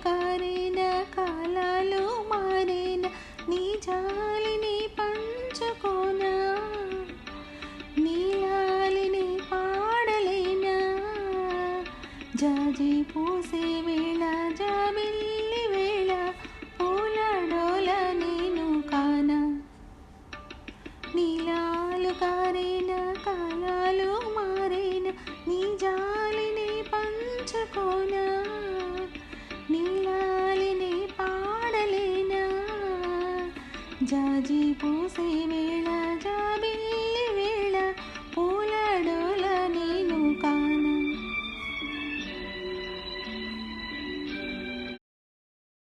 కారేన కాలాలు మారేన నీ జాలిని పంచుకోనా నీలాలిని పాడలేనా జాజి పూసే వేళ జాబిల్లి వేళ పూల డోల నేను కానా నీలాలు కారేన కాలాలు మారేన నీ జాలిని పంచుకోనా నీలాలిని పాడలేనా జాజి పూసే వేళ జాబిల్లి